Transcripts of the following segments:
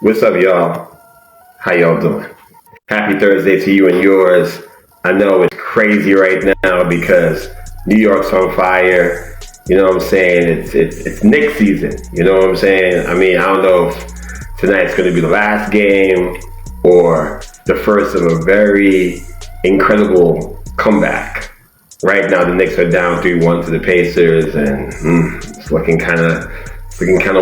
What's up, y'all? How y'all doing? Happy Thursday to you and yours. I know it's crazy right now because New York's on fire. You know what I'm saying? It's Knicks season. You know what I'm saying? I mean, I don't know if tonight's going to be the last game or the first of a very incredible comeback. Right now, the Knicks are down 3-1 to the Pacers, and it's looking kind of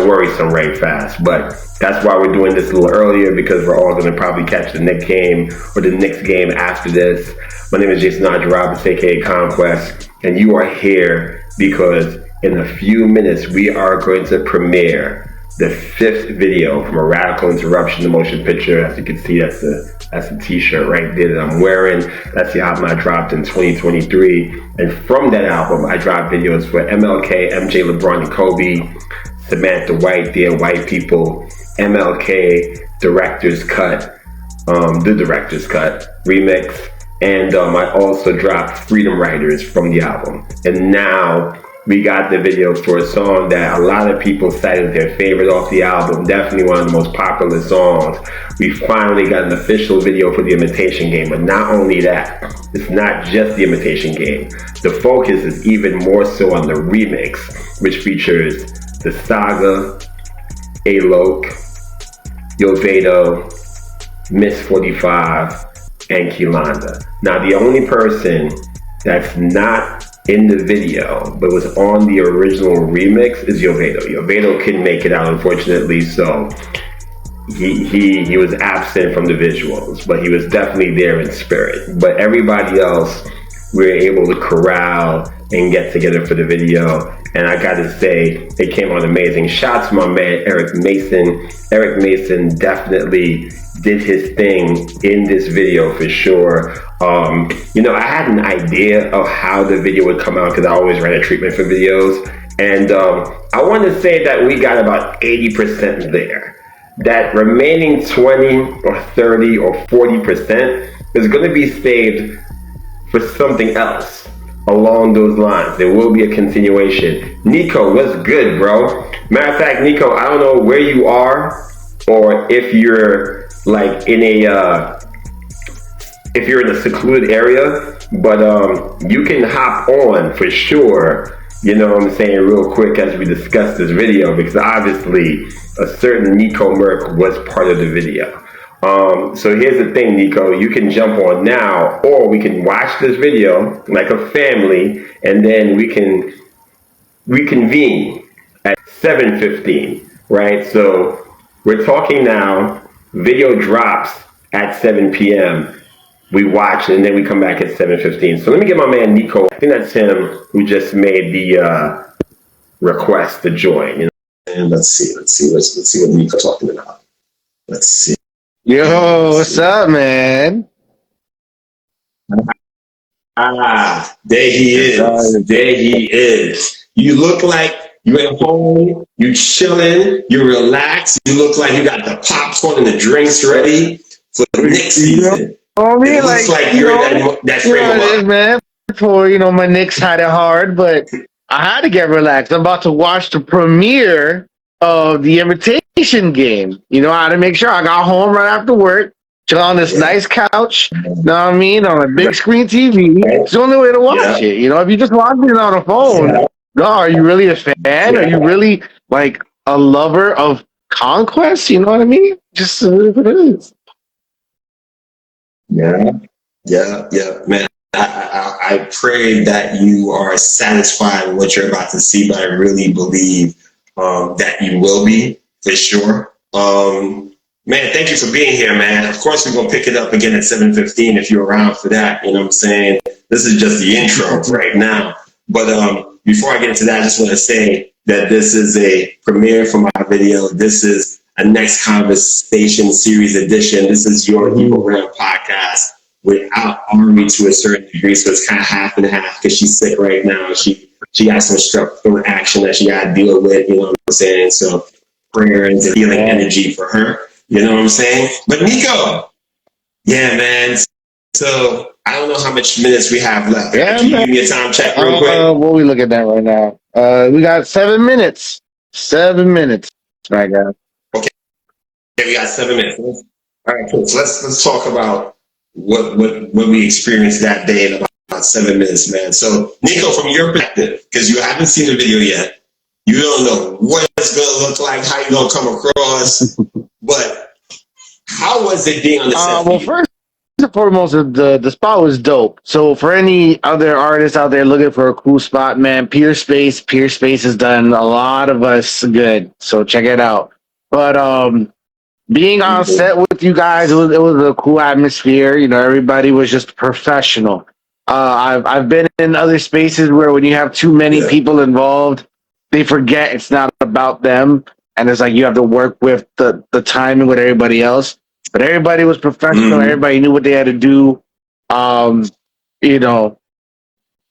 worrisome right fast. But that's why we're doing this a little earlier, because we're all going to probably catch the Knicks game or the Knicks game after this. My name is Jason Roberts, aka Conquest, and you are here because in a few minutes we are going to premiere the 5th video from A Radical Interruption, the motion picture. As you can see, that's the t-shirt right there that I'm wearing. That's the album I dropped in 2023. And from that album, I dropped videos for MLK, MJ, LeBron, and Kobe, Samantha White, Dear White People, MLK, Director's Cut, the Director's Cut remix. And I also dropped Freedom Writers from the album. And now we got the video for a song that a lot of people cited their favorite off the album, definitely one of the most popular songs. We finally got an official video for The Imitation Game, but not only that, it's not just The Imitation Game. The focus is even more so on the remix, which features The Saga, Alok, Yovedo, Miss 45, and Kilanda. Now, the only person that's not in the video but was on the original remix is Yovedo. Yovedo couldn't make it out, unfortunately, so he was absent from the visuals, but he was definitely there in spirit. But everybody else we were able to corral and get together for the video, and I gotta say, it came out amazing. Shout out to my man Eric Mason. Eric Mason definitely did his thing in this video for sure. I had an idea of how the video would come out because I always ran a treatment for videos, and I want to say that we got about 80% there. That remaining 20 or 30 or 40% is going to be saved for something else along those lines. There will be a continuation. Nico, what's good, bro? Matter of fact, Nico, I don't know where you are, or if you're like in a secluded area, but you can hop on for sure, you know what I'm saying, real quick as we discuss this video, because obviously a certain Nico Merck was part of the video. So here's the thing, Nico, you can jump on now, or we can watch this video like a family, and then we can reconvene at 7:15, right? So we're talking now, video drops at 7 p.m. We watch, and then we come back at 7:15. So let me get my man Nico. I think that's him who just made the request to join. You know? And let's see what Nico's talking about. Let's see. Yo, what's up, man? There he is. There he is. You look like you at home, you chilling, you relaxed. You look like you got the popcorn and the drinks ready for the next season. I mean, it looks like you're in that frame of mind, man. For my Knicks had it hard, but I had to get relaxed. I'm about to watch the premiere of The Imitation Game. I had to make sure I got home right after work, chill on this nice couch. Know what I mean? On a big screen TV. It's the only way to watch it. If you just watch it on a phone, are you really a fan? Are you really like a lover of Conquest? You know what I mean? Just what it is. Yeah, man. I pray that you are satisfied with what you're about to see, but I really believe that you will be, for sure. Man, thank you for being here, man. Of course, we're going to pick it up again at 7:15 if you're around for that. You know what I'm saying? This is just the intro right now. But before I get into that, I just want to say that this is a premiere for my video. This is a Next Conversation Series edition. This is your DeProgrammed podcast without Army to a certain degree. So it's kind of half and half because she's sick right now. She got some strep throat action that she got to deal with. You know what I'm saying? So prayers and healing energy for her. You know what I'm saying? But Nico, yeah, man. So I don't know how much minutes we have left. Yeah, Can you give me a time check real quick? What we looking at right now? We got 7 minutes. 7 minutes, my guy. Yeah, we got 7 minutes. All right, cool. So let's talk about what we experienced that day in about 7 minutes, man. So Nico, from your perspective, because you haven't seen the video yet, you don't know what it's gonna look like, how you're gonna come across, but how was it being on the set for Well, you? first and foremost, the spot was dope. So for any other artists out there looking for a cool spot, man, Peer Space has done a lot of us good. So check it out. But being on set with you guys, it was a cool atmosphere. You know, everybody was just professional. I've been in other spaces where when you have too many people involved, they forget it's not about them, and it's like you have to work with the timing with everybody else. But everybody was professional. Everybody knew what they had to do. Um, you know,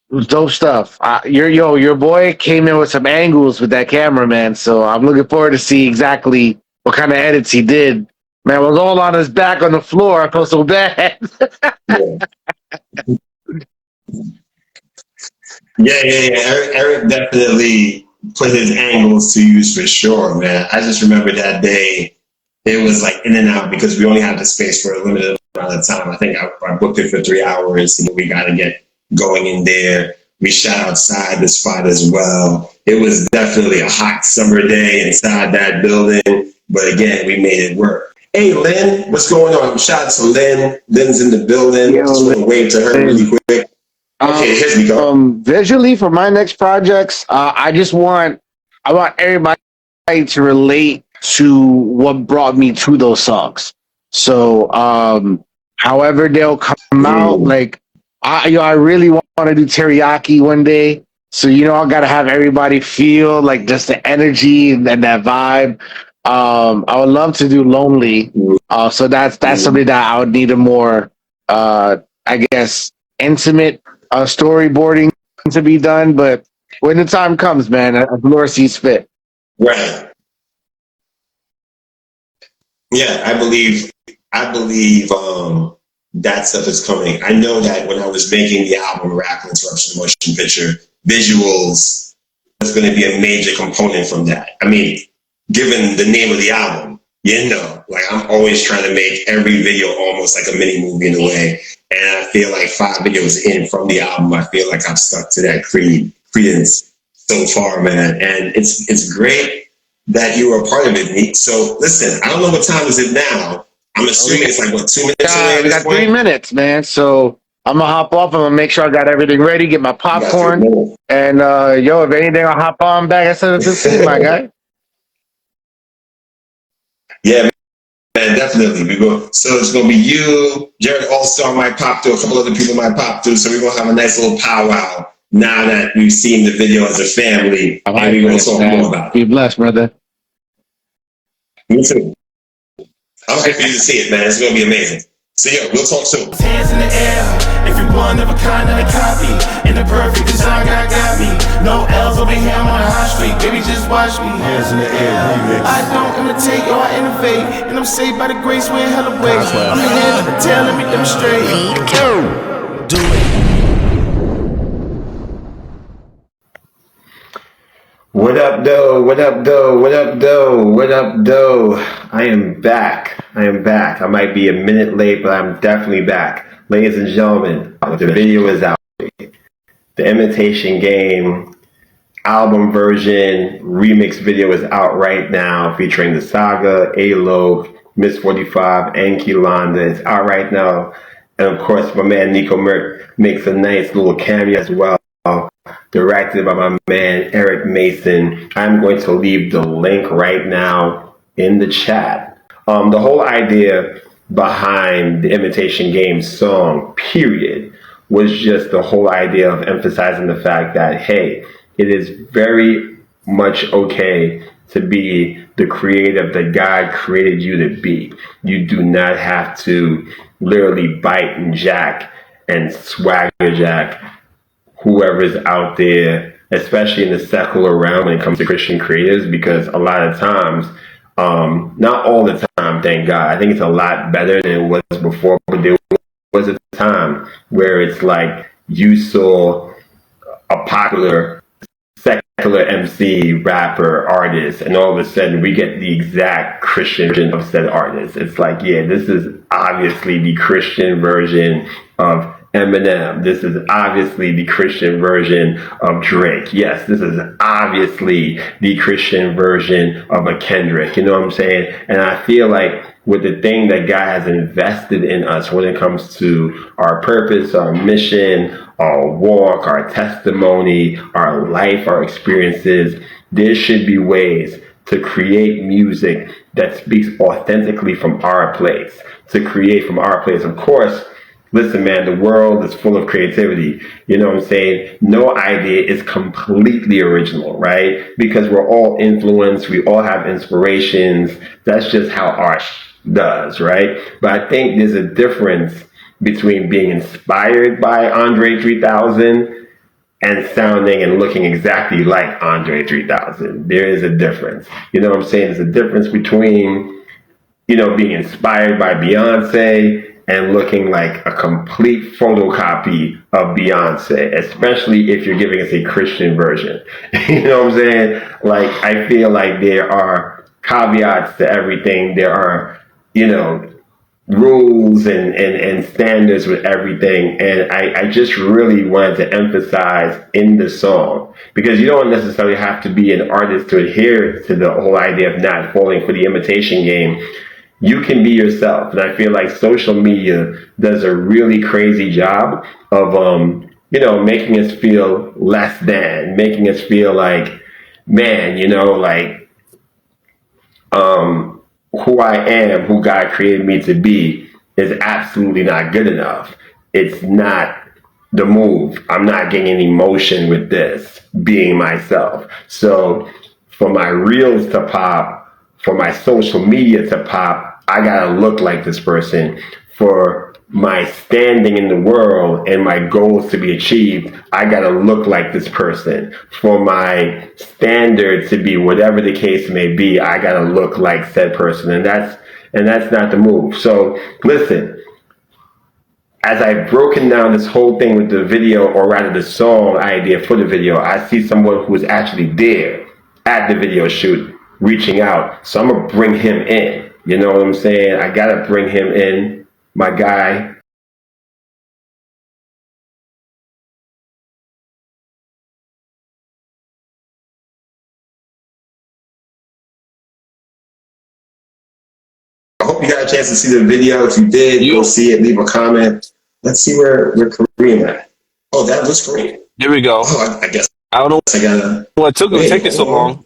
it was dope stuff. Your boy came in with some angles with that cameraman, so I'm looking forward to see exactly what kind of edits he did. Man was all on his back on the floor. I felt so bad. Yeah. Eric definitely put his angles to use for sure, man. I just remember that day. It was like in and out because we only had the space for a limited amount of time. I think I booked it for 3 hours, and we got to get going in there. We shot outside the spot as well. It was definitely a hot summer day inside that building, but again, we made it work. Hey, Lynn, what's going on? Shout out to Lynn. Lynn's in the building. Yo, Just want to wave to her really quick. Okay, here's me go. Visually for my next projects, I want everybody to relate to what brought me to those songs. So, however they'll come out, like I really want to do Teriyaki one day. So I got to have everybody feel like just the energy and that vibe. I would love to do Lonely. So that's something that I would need a more, I guess, intimate storyboarding to be done. But when the time comes, man, as Laura sees fit. Right. Yeah, I believe that stuff is coming. I know that when I was making the album Radical Interruption Motion Picture, visuals is going to be a major component from that. I mean, given the name of the album, like I'm always trying to make every video almost like a mini movie in a way. And I feel like 5 videos in from the album, I feel like I've stuck to that credence so far, man. And it's great that you were a part of it, Meek. So listen, I don't know what time is it now. I'm assuming it's like, what, 2 minutes away? We got 3 minutes, man. So I'm gonna hop off. I'm gonna make sure I got everything ready, get my popcorn, and if anything, I'll hop on back at 7:15, my guy. Yeah, man, definitely. So it's gonna be you, Jared All-Star might pop through, a couple other people might pop through. So we're gonna have a nice little powwow now that we've seen the video as a family, and we're gonna talk more about it. Be blessed, brother. Me too. I'm happy for you to see it, man. It's gonna be amazing. So we'll talk soon. Hands in the air, if you one of a kind of a copy, in the perfect design, God got me. No L's over here, I'm on a high street, baby, just watch me. Hands in the air, remix. I don't imitate or I innovate, and I'm saved by the grace we're hella ways. I'm the head of the tail, let me demonstrate. Do it. What up, though? What up, though? What up, though? What up, though? I am back. I might be a minute late, but I'm definitely back. Ladies and gentlemen, the video is out. The Imitation Game album version remix video is out right now, featuring the Saga, A-Lo, Miss 45, and Kilonda. It's out right now. And of course, my man Nico Merck makes a nice little cameo as well, directed by my man Eric Mason. I'm going to leave the link right now in the chat. The whole idea behind the Imitation Game song, period, was just the whole idea of emphasizing the fact that, hey, it is very much okay to be the creative that God created you to be. You do not have to literally bite and jack and swagger jack whoever's out there, especially in the secular realm when it comes to Christian creatives, because a lot of times, not all the time, thank God, I think it's a lot better than it was before, but there was a time where it's like you saw a popular secular secular MC, rapper, artist, and all of a sudden we get the exact Christian version of said artist. It's like, yeah, this is obviously the Christian version of Eminem. This is obviously the Christian version of Drake. Yes, this is obviously the Christian version of a Kendrick. You know what I'm saying? And I feel like with the thing that God has invested in us when it comes to our purpose, our mission, our walk, our testimony, our life, our experiences, there should be ways to create music that speaks authentically from our place, to create from our place. Of course, listen, man, the world is full of creativity. You know what I'm saying? No idea is completely original, right? Because we're all influenced. We all have inspirations. That's just how art does, right? But I think there's a difference between being inspired by Andre 3000 and sounding and looking exactly like Andre 3000. There is a difference. You know what I'm saying? There's a difference between, you know, being inspired by Beyonce and looking like a complete photocopy of Beyonce, especially if you're giving us a Christian version. You know what I'm saying? Like, I feel like there are caveats to everything. There are, you know, rules and standards with everything. And I just really wanted to emphasize in the song, because you don't necessarily have to be an artist to adhere to the whole idea of not falling for the imitation game. You can be yourself. And I feel like social media does a really crazy job of, you know, making us feel less than, making us feel like, man, you know, like, who I am, who God created me to be, is absolutely not good enough. It's not the move. I'm not getting emotion with this, being myself. So for my reels to pop, for my social media to pop, I gotta look like this person. For my standing in the world and my goals to be achieved, I gotta look like this person. For my standard to be whatever the case may be, I gotta look like said person. And that's not the move. So listen, as I've broken down this whole thing with the video, or rather the song idea for the video, I see someone who is actually there at the video shoot reaching out. So I'm gonna bring him in. You know what I'm saying? I gotta bring him in, my guy. I hope you got a chance to see the video. If you did, go see it, leave a comment. Let's see where Kareem at. Oh, that was Kareem. There we go. Oh, I guess I don't know I gotta. what took it taking so long.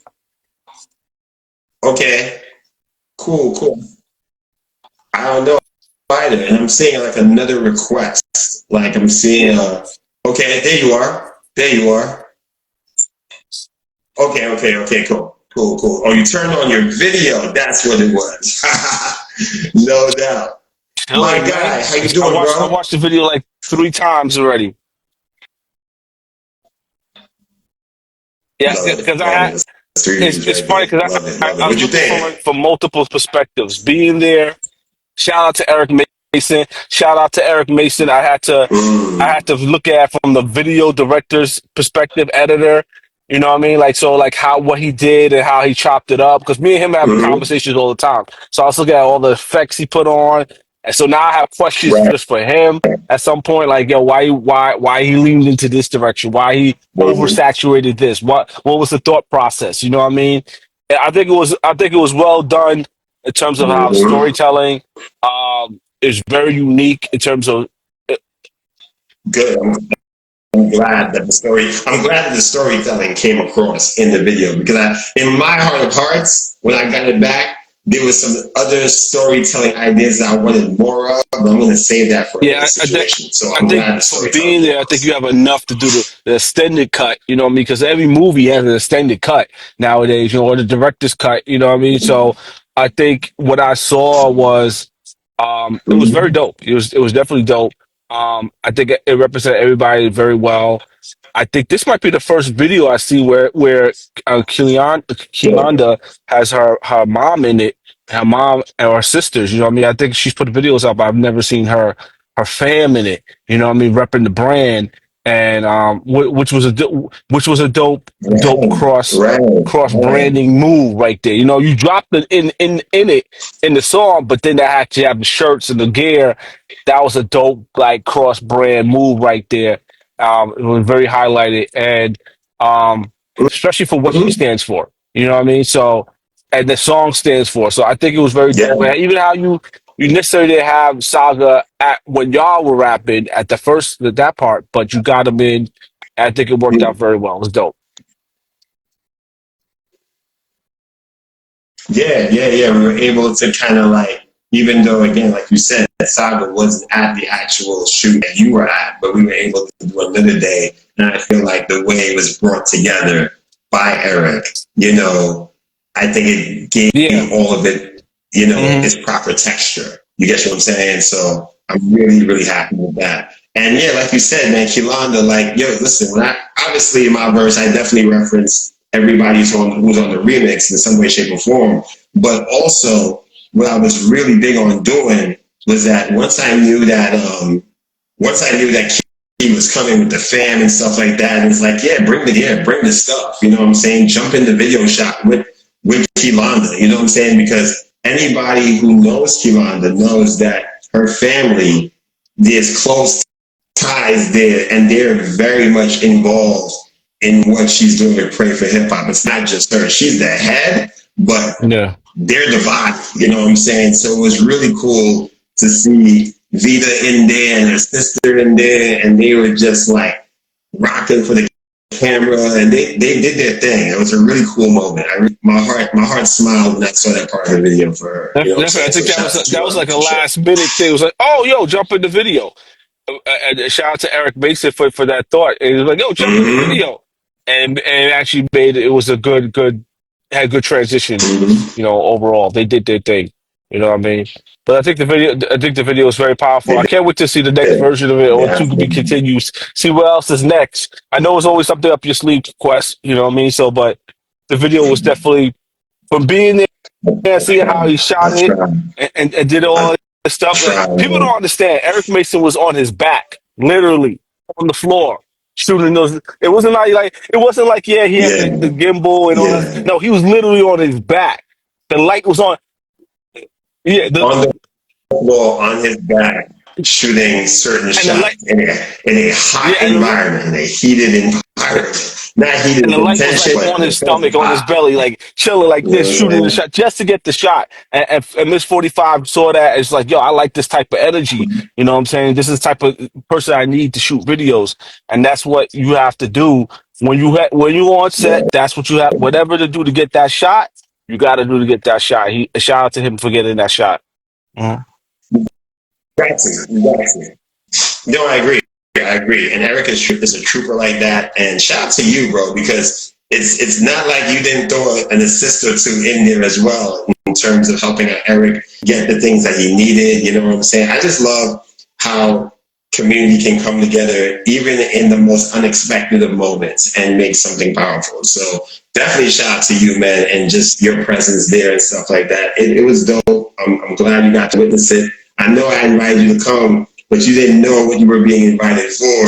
Okay, cool. I don't know either, and I'm seeing like another request. Like I'm seeing, okay, there you are. Okay, cool. Oh, you turned on your video. That's what it was. No doubt. My guy, how you doing, bro? I watched the video like 3 times already. Yeah, because I had. It's funny because I was looking for it from multiple perspectives. Being there, shout out to Eric Mason. I had to look at it from the video director's perspective, editor. You know what I mean? Like, so like what he did and how he chopped it up. Because me and him have conversations all the time. So I was looking at all the effects he put on. And so now I have questions just for him at some point, like, yo, why he leaned into this direction? Why he oversaturated this? What was the thought process? You know what I mean? And I think it was well done in terms of how storytelling is very unique in terms of good. I'm glad that the storytelling came across in the video, because in my heart of hearts, when I got it back, there was some other storytelling ideas that I wanted more of, but I'm going to save that for another situation. I think for being there, I think you have enough to do the extended cut, you know what I mean? Because every movie has an extended cut nowadays, you know, or the director's cut, you know what I mean? So I think what I saw was, it was very dope. It was definitely dope. I think it represented everybody very well. I think this might be the first video I see where Keelanda has her mom in it, her mom and her sisters. You know what I mean? I think she's put videos up. I've never seen her fam in it. You know what I mean? Repping the brand. and which was a dope Right, cross right. branding move right there. You know, you dropped it in it in the song, but then they actually have the shirts and the gear. That was a dope like cross brand move right there. It was very highlighted, and especially for what he Mhm. stands for. You know what I mean? So, and the song stands for. So I think it was very Yeah, dope. And even how you necessarily didn't have Saga at when y'all were rapping at the first that part, but you got him in. I think it worked out very well. It was dope. yeah. We were able to kind of like, even though again, like you said, Saga wasn't at the actual shoot that you were at, but we were able to do another day. And I feel like the way it was brought together by Eric, I think it Yeah. gave all of it, Hmm. its proper texture. You get what I'm saying? So I'm really, really happy with that. And yeah, like you said, man, Kilanda, like, yo, listen, when obviously in my verse, I definitely reference everybody who's on the remix in some way, shape, or form. But also, what I was really big on doing was that once I knew that he was coming with the fam and stuff like that, and it's like, bring the stuff. You know what I'm saying? Jump in the video shot with Kilanda. You know what I'm saying? Because anybody who knows Kilanda knows that her family, there's close ties there, and they're very much involved in what she's doing with Pray for Hip Hop. It's not just her; she's the head, but Yeah. they're the body. You know what I'm saying? So it was really cool to see Vita in there and her sister in there, and they were just like rocking for the camera, and they did their thing. It was a really cool moment. My heart smiled when I saw that part of the video for her. You know what I'm Definitely. I saying? So think shout out to that was her like a for sure. last minute thing. It was like, oh, yo, jump in the video. And shout out to Eric Mason for that thought. And he was like, yo, jump in the Mm-hmm. video. And it actually made it was a had good transition, Mm-hmm. overall. They did their thing. You know what I mean? But I think the video is very powerful. They I can't wait to see the next did. version of it They or to be absolutely did. continues. See what else is next. I know it's always something up your sleeve, Quest. You know what I mean? So, but the video was definitely from being there, I seeing how tried. he shot I it tried. and did all I this stuff. Like tried, people don't man. understand. Eric Mason was on his back, literally on the floor, shooting those. It wasn't like yeah, he had the Yeah. gimbal and all that. Yeah. No, he was literally on his back. The light was on. Yeah, On the floor, on his back, shooting certain and the light. shots in a hot Yeah, environment, in a heated environment. Not and heated the light was intention, like but on his intention stomach, on his hot. belly, like chilling like You know this, what I'm shooting the saying? shot just to get the shot. And Miss 45 saw that. It's like, yo, I like this type of energy. You know what I'm saying? This is the type of person I need to shoot videos. And that's what you have to do when you on set. Yeah. That's what you have, whatever to do to get that shot, you got to do to get that shot. Shout out to him for getting that shot. Mhm. Got to. You got to. No, I agree. I agree. And Eric is a trooper like that. And shout out to you, bro, because it's not like you didn't throw an assist or two in there as well in terms of helping out Eric get the things that he needed. You know what I'm saying? I just love how community can come together even in the most unexpected of moments and make something powerful. So definitely shout out to you, man, and just your presence there and stuff like that. It was dope. I'm glad you got to witness it. I know I invited you to come, but you didn't know what you were being invited for.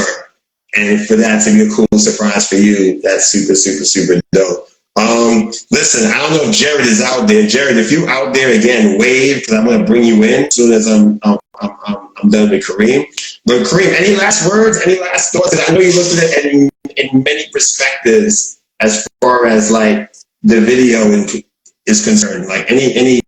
And for that to be a cool surprise for you, that's super, super, super dope. Listen, I don't know if Jared is out there. Jared, if you out there again, wave because I'm gonna bring you in as soon as I'm done with Kareem. But Kareem, any last words? Any last thoughts? I know you looked at it in many perspectives as far as like the video is concerned. Like any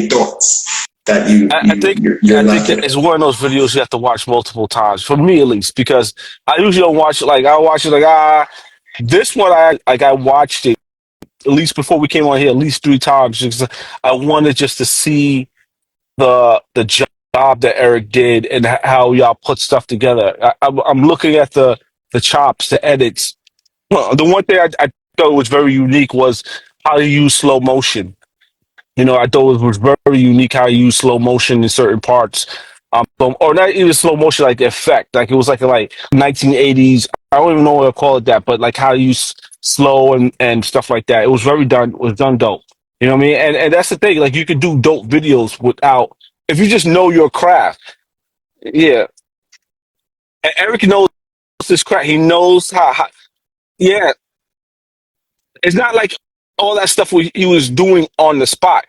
thoughts that I think you're I think left with? it's one of those videos you have to watch multiple times. For me, at least, because I usually don't watch it. Like I watch it like this one I watched it at least before we came on here at least 3 times because I wanted just to see the job that Eric did and how y'all put stuff together. I'm looking at the chops, the edits. The one thing I thought was very unique was how to use slow motion. I thought it was very unique how you use slow motion in certain parts. Or not even slow motion, like the effect. Like it was like 1980s. I don't even know what to call it that, but like how you use slow and stuff like that. It was it was done dope. You know what I mean? And that's the thing. Like you could do dope videos without if you just know your craft. Yeah. And Eric knows knows his craft. He knows how. Yeah, it's not like all that stuff he was doing on the spot.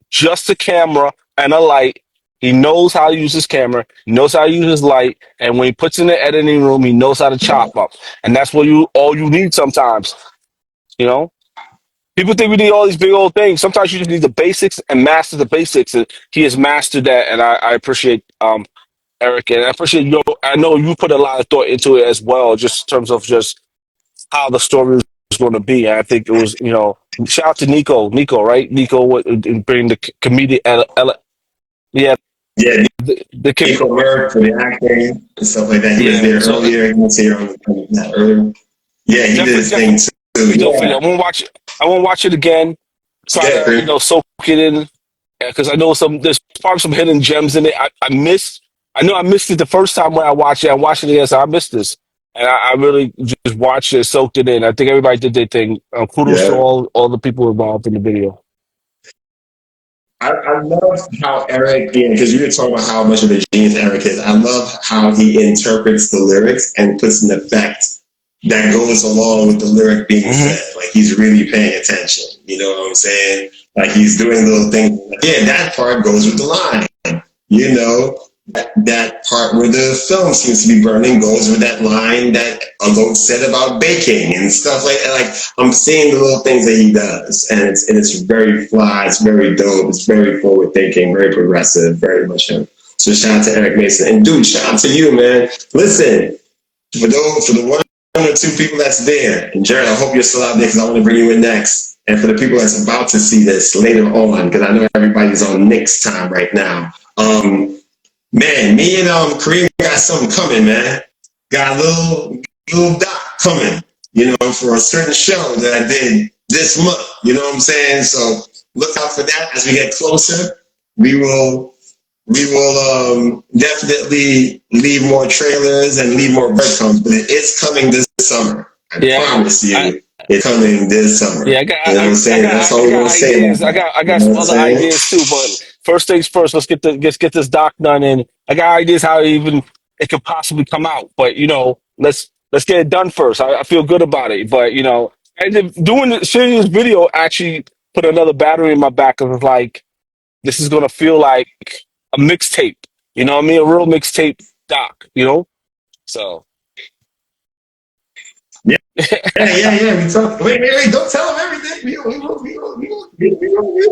Just a camera and a light. He knows how to use his camera. He knows how to use his light. And when he puts in the editing room, he knows how to chop up. And that's what all you need sometimes. You know, people think we need all these big old things. Sometimes you just need the basics and master the basics. And he has mastered that. And I appreciate Eric, and I appreciate you. I know you put a lot of thought into it as well, just in terms of just how the story was going to be. And I think it was, shout out to Nico, right? Nico bring the comedic, yeah, Yeah, the Nico Merck for the acting and stuff like that. He was there earlier. He was here earlier. Yeah, he did his thing too. Yeah. I won't watch it again. Try to soak it in, because I know there's probably some hidden gems in it. I know I missed it the first time when I watched it. I watched it again, so I missed this. And I really just watched it, soaked it in. I think everybody did their thing. Kudos to all the people involved in the video. I love how Eric, because you were talking about how much of a genius Eric is. I love how he interprets the lyrics and puts an effect that goes along with the lyric being said. Like, he's really paying attention. You know what I'm saying? Like, he's doing little things. Yeah, that part goes with the line. You know, that part where the film seems to be burning goes with that line that Alok said about baking and stuff like that. Like, I'm seeing the little things that he does, and it's very fly, it's very dope, it's very forward thinking, very progressive, very much him. So shout out to Eric Mason, and dude, shout out to you, man. Listen, for the one or two people that's there, and Jared, I hope you're still out there because I want to bring you in next. And for the people that's about to see this later on, because I know everybody's on Nick's time right now. Man, me and Kareem got something coming, man. Got a little doc coming, for a certain show that I did this month. You know what I'm saying? So look out for that as we get closer. We will definitely leave more trailers and leave more breadcrumbs, but it's coming this summer. I promise you. It's coming this summer. Yeah, you know what I'm saying? That's all we're gonna say. I got some other ideas too, but first things first, let's get this doc done, and I got ideas how it could possibly come out. But let's get it done first. I feel good about it, but and sharing this video actually put another battery in my back of like, this is gonna feel like a mixtape. You know what I mean? A real mixtape doc. So. Yeah. We talk. Wait! Don't tell him everything. We will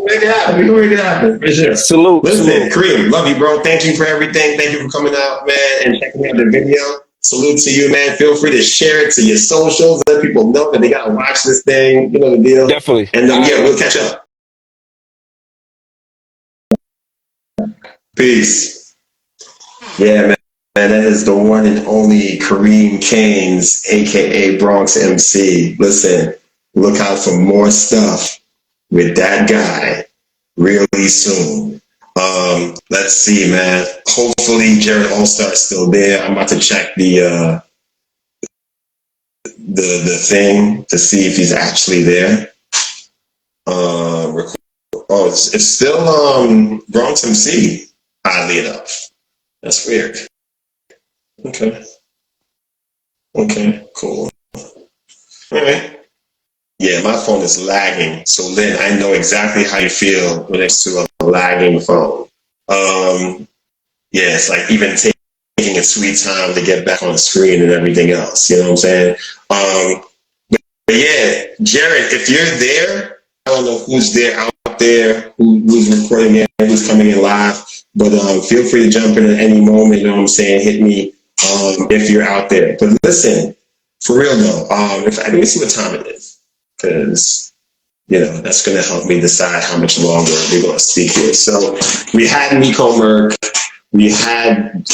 make it happen. For sure. Salute. Listen, Kareem, love you, bro. Thank you for everything. Thank you for coming out, man, and checking out the video. Salute to you, man. Feel free to share it to your socials. Let people know that they gotta watch this thing. You know the deal. Definitely. And we'll catch up. Peace. Yeah, man. And that is the one and only Kareem Keynes, aka Bronx MC. Listen, look out for more stuff with that guy really soon. Let's see, man. Hopefully Jared All-Star is still there. I'm about to check the thing to see if he's actually there. It's still Bronx MC, oddly enough. That's weird. Okay, cool. All right. Yeah, my phone is lagging. So, Lynn, I know exactly how you feel when it's to a lagging phone. It's like even taking a sweet time to get back on the screen and everything else. You know what I'm saying? But yeah, Jared, if you're there, I don't know who's there out there, who's recording it, who's coming in live, but feel free to jump in at any moment. You know what I'm saying? Hit me. If you're out there. But listen, for real though, let me see what time it is, because that's going to help me decide how much longer we're going to speak here. So we had Nico Merck, we had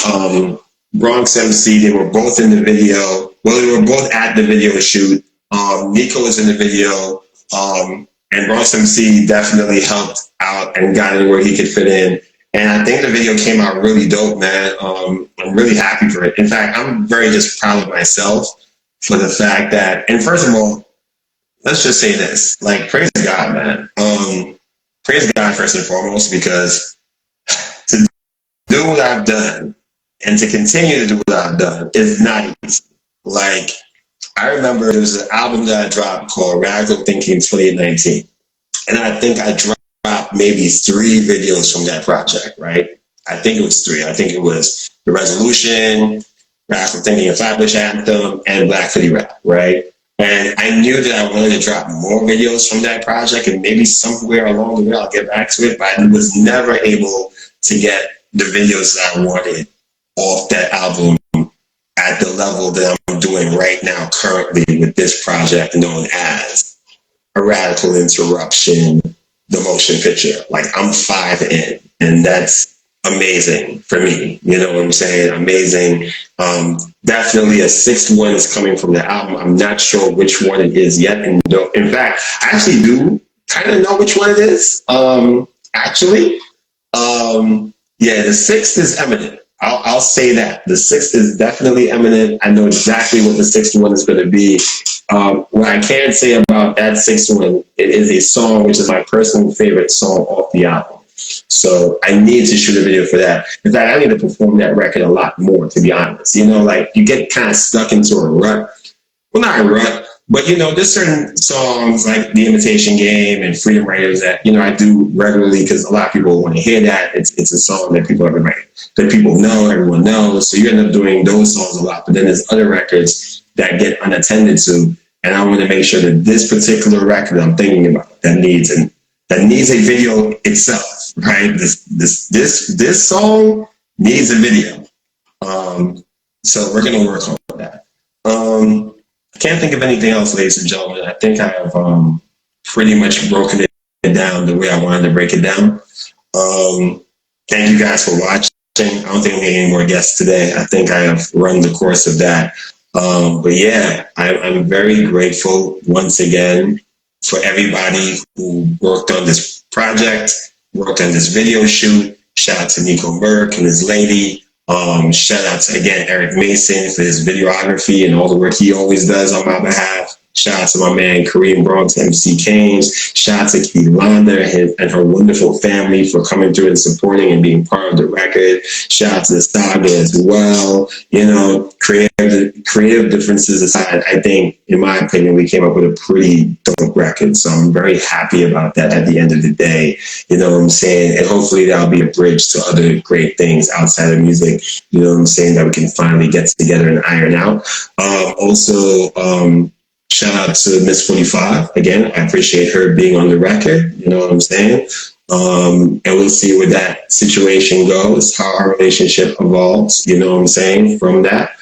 Bronx MC. They were both in the video. Well, they were both at the video shoot. Nico was in the video, and Bronx MC definitely helped out and got in where he could fit in. And I think the video came out really dope, man. I'm really happy for it. In fact, I'm very just proud of myself for the fact that, and first of all, let's just say this, like, praise God, man. Praise God first and foremost, because to do what I've done and to continue to do what I've done is not easy. Like, I remember there was an album that I dropped called Radical Thinking 2019. And I think I dropped maybe 3 videos from that project, right? I think it was 3. I think it was The Resolution, Radical Thinking, a Flatbush Anthem, and Black Hoodie Rap, right? And I knew that I wanted to drop more videos from that project, and maybe somewhere along the way I'll get back to it, but I was never able to get the videos that I wanted off that album at the level that I'm doing right now currently with this project known as A Radical Interruption, the motion picture. Like, I'm 5 in, and that's amazing for me. You know what I'm saying? Amazing. Definitely a 6th one is coming from the album. I'm not sure which one it is yet. And in fact, I actually do kind of know which one it is. Actually, yeah, the 6th is imminent. I'll say that. The 6th is definitely imminent. I know exactly what the 6th one is going to be. What I can say about that 6th one, it is a song which is my personal favorite song off the album. So I need to shoot a video for that. In fact, I need to perform that record a lot more, to be honest. You know, like, you get kind of stuck into a rut. Well, not a rut, but, you know, there's certain songs like The Imitation Game and Freedom Writers that, you know, I do regularly because a lot of people want to hear that. It's a song that people that people know, everyone knows. So you end up doing those songs a lot. But then there's other records that get unattended to. And I want to make sure that this particular record I'm thinking about that needs a video itself, right? This song needs a video. So we're gonna work on that. I can't think of anything else, ladies and gentlemen. I think I have pretty much broken it down the way I wanted to break it down. Thank you guys for watching. I don't think we need any more guests today. I think I have run the course of that. But yeah, I'm very grateful once again for everybody who worked on this project, worked on this video shoot. Shout out to Nico Burke and his lady. Shout out to, again, Eric Mason for his videography and all the work he always does on my behalf. Shout out to my man, Kareem Bronx, MC Kanes. Shout out to Keelanda and her wonderful family for coming through and supporting and being part of the record. Shout out to the Saga as well. You know, creative differences aside, I think, in my opinion, we came up with a pretty dope record. So I'm very happy about that at the end of the day. You know what I'm saying? And hopefully that'll be a bridge to other great things outside of music. You know what I'm saying? That we can finally get together and iron out. Shout out to Miss 45. Again, I appreciate her being on the record. You know what I'm saying? And we'll see where that situation goes, how our relationship evolves, you know what I'm saying, from that.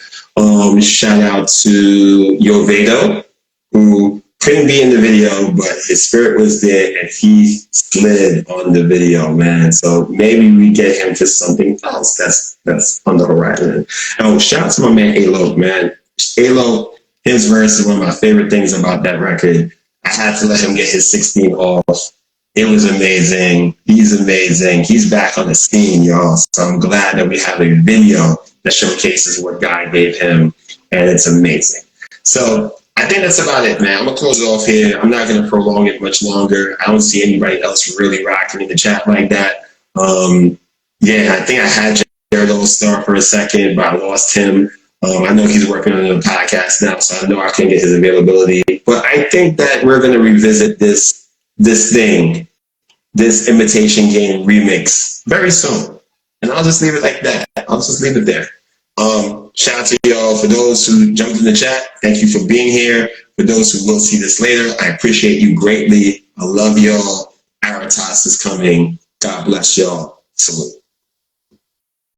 Shout out to Yovedo, who couldn't be in the video, but his spirit was there and he slid on the video, man. So maybe we get him to something else that's on the horizon. And shout out to my man Alo, man. Alo, his verse is one of my favorite things about that record. I had to let him get his 16 off. It was amazing. He's amazing. He's back on the scene, y'all. So I'm glad that we have a video that showcases what God gave him, and it's amazing. So I think that's about it, man. I'm going to close it off here. I'm not going to prolong it much longer. I don't see anybody else really rocking in the chat like that. Yeah, I think I had Jared All-Star for a second, but I lost him. I know he's working on a podcast now, so I know I can get his availability. But I think that we're going to revisit this thing, this Imitation Game remix, very soon. And I'll just leave it like that. I'll just leave it there. Shout out to y'all. For those who jumped in the chat, thank you for being here. For those who will see this later, I appreciate you greatly. I love y'all. Aratas is coming. God bless y'all. Salute.